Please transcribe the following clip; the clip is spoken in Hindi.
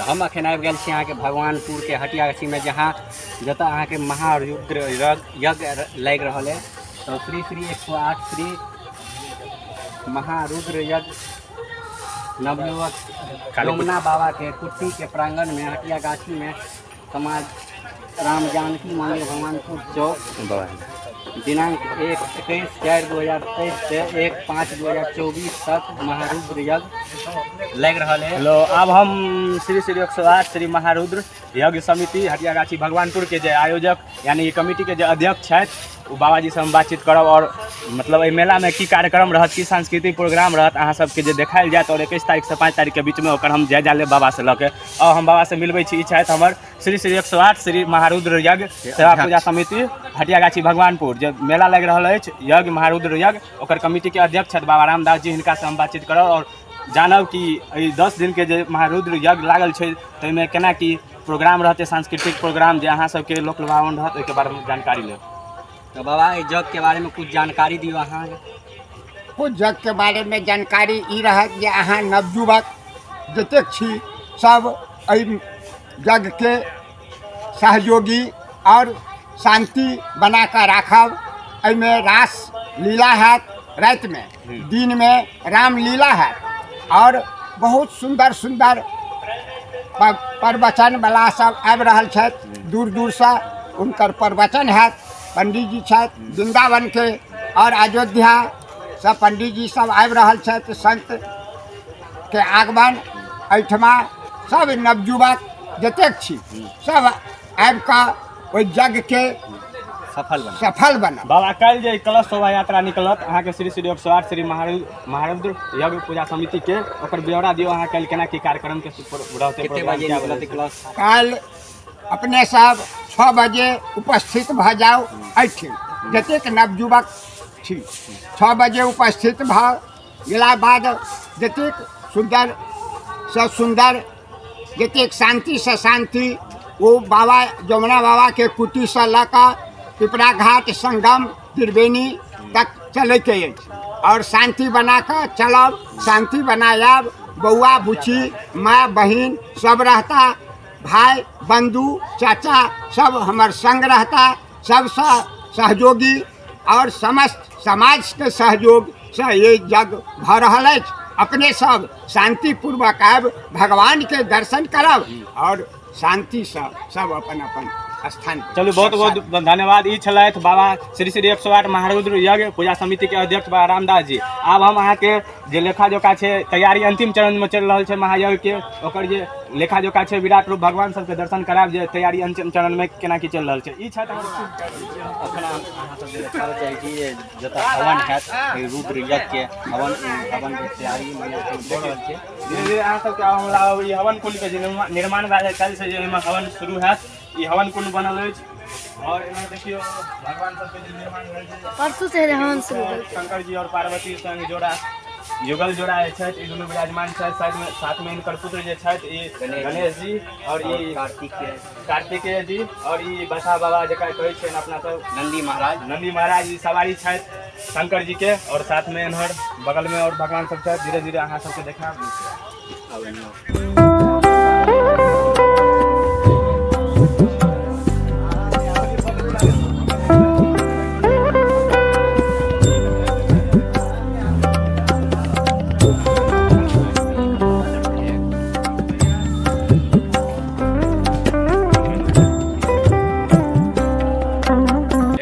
तो हम अखन आबि गेल छी अहाँके भगवानपुर के हटियागाछी में, जहाँ जतऽ अहाँके महारुद्र यज्ञ लागि रहल है। तो श्री श्री 108 श्री महारुद्र यज्ञ नवयुवक यमुना बाबा के कुट्टी के प्रांगण में हटियागाछी में समाज राम जानकी मंदिर भगवानपुर चौक दिनांक 21/4/2023 से 1/5/2024 तक महारुद्र यज्ञ लग रहा है। हेलो, अब हम श्री श्री 108 श्री महारुद्र यज्ञ समिति हटियागाछी भगवानपुर के जो आयोजक यानी कमिटी के जो अध्यक्ष है वो बाबाजी से हम बातचीत करब और मतलब मेला में की कार्यक्रम रहत, की सांस्कृतिक प्रोग्राम रहत, अहाँ सबके जो देखायल जात और 21 तारीख से 5 तारीख के बीच में ओकर हम जायजा लेब बाबा से लके। और हम बाबा से मिलबै छी। ई छथि हमर श्री श्री 108 श्री महारुद्र यज्ञ सेवा पूजा समिति हटियागाछी भगवानपुर जो मेला लग रहा है यज्ञ महारुद्र यज्ञ, ओकर कमिटी के अध्यक्ष छथि बाबा रामदास जी। हिनका से हम बातचीत करब और जानब कि 10 दिन के जो महारुद्र यज्ञ लागल है ताहिमे केना की प्रोग्राम रहते, सांस्कृतिक प्रोग्राम जो अहाँ सबके लोक लुभावन रहत ओहिके बारे में जानकारी लेब। तो बाबा इस यज्ञ के बारे में कुछ जानकारी दियो अहाँ। कुछ यज्ञ के बारे में जानकारी ई रहत जे अहाँ नवयुवक जतेक छी सब एहि यज्ञ के सहयोगी और शांति बना कर राखब। एहिमे रास लीला हैत, रात में दिन में रामलीला है और बहुत सुंदर सुंदर प्रवचन वाला सब आबि रहल छथि, दूर दूर से उनकर प्रवचन हैत। पंडित जी छथि वृंदावन के और अयोध्या सब पंडित जी सब आबि रहल छथि। संत के आगमन एहिठमा सब नवयुवक जतेक छी सब आबि कऽ ओहि यज्ञ के सफल बना। बाबा कल जो कलश शोभा यात्रा निकलत अहाँ के श्री श्री 108 श्री महारुद्र यज्ञ पूजा समिति के ओकर ब्यौरा दियो। अहाँ कल केना की कार्यक्रम के रहते, कल अपने सब 6 बजे उपस्थित भ जाओ। एठिन जतेक नवयुवक छी 6 बजे उपस्थित भ गेला बाद जतेक सुंदर से सुंदर जतेक शांति से शांति वो बाबा यमुना बाबा के कुटी से लऽ कऽ पिपरा घाट संगम त्रिवेणी तक चले के और शांति बना कर चलब, शांति बनायब। बउआ बुची माँ बहन सब रहता, भाई बंधु चाचा सब हमार संग रहता, सब सहयोगी और समस्त समाज के सहयोग से ये यज्ञ भ रहल अछि। अपने सब शांतिपूर्वक आब भगवान के दर्शन करब और शांति से सब अपन अपन स्थान। चलू बहुत बहुत धन्यवाद। ई छलथि बाबा श्री श्री 108 महारुद्र यज्ञ पूजा समिति के अध्यक्ष बाबा रामदास जी। आब हम अहाँ के जे लेखा जोखा है तैयारी अंतिम चरण में चल रहा है महायज्ञ के, ओकर जे लेखा जोखा है विराट रूप भगवान सबके दर्शन कराब जे तैयारी अंतिम चरण में केना की चल रहा है। ई छथि अखन अहाँ सब देखाबऽ चाहै छी जे जतऽ हवन हैत रुद्र यज्ञ के हवन के तैयारी भ रहल छै। धीरे धीरे अहाँ सबके हम ई हवन कुंड के निर्माण भए जाए, कल से एहिमे हवन शुरू हैत। ई हवन कुंड बनल अछि और एहिमे देखियो भगवान सबके जे निर्माण भेल छै परसों से हवन शुरू भेल। शंकर जी और पार्वती संग जोड़ा युगल जोड़ा छथि, ई दुनू विराजमान छथि। साथ में इनकर पुत्र जे छथि ई गणेश जी और ई कार्तिकेय जी और ई बसा बाबा जकरा कहै छै अपना सब नंदी महाराज ई सवारी छथि शंकर जी के और साथ में इन्हर बगल में और भगवान सब छथि। धीरे धीरे अहाँ सबके देखाब।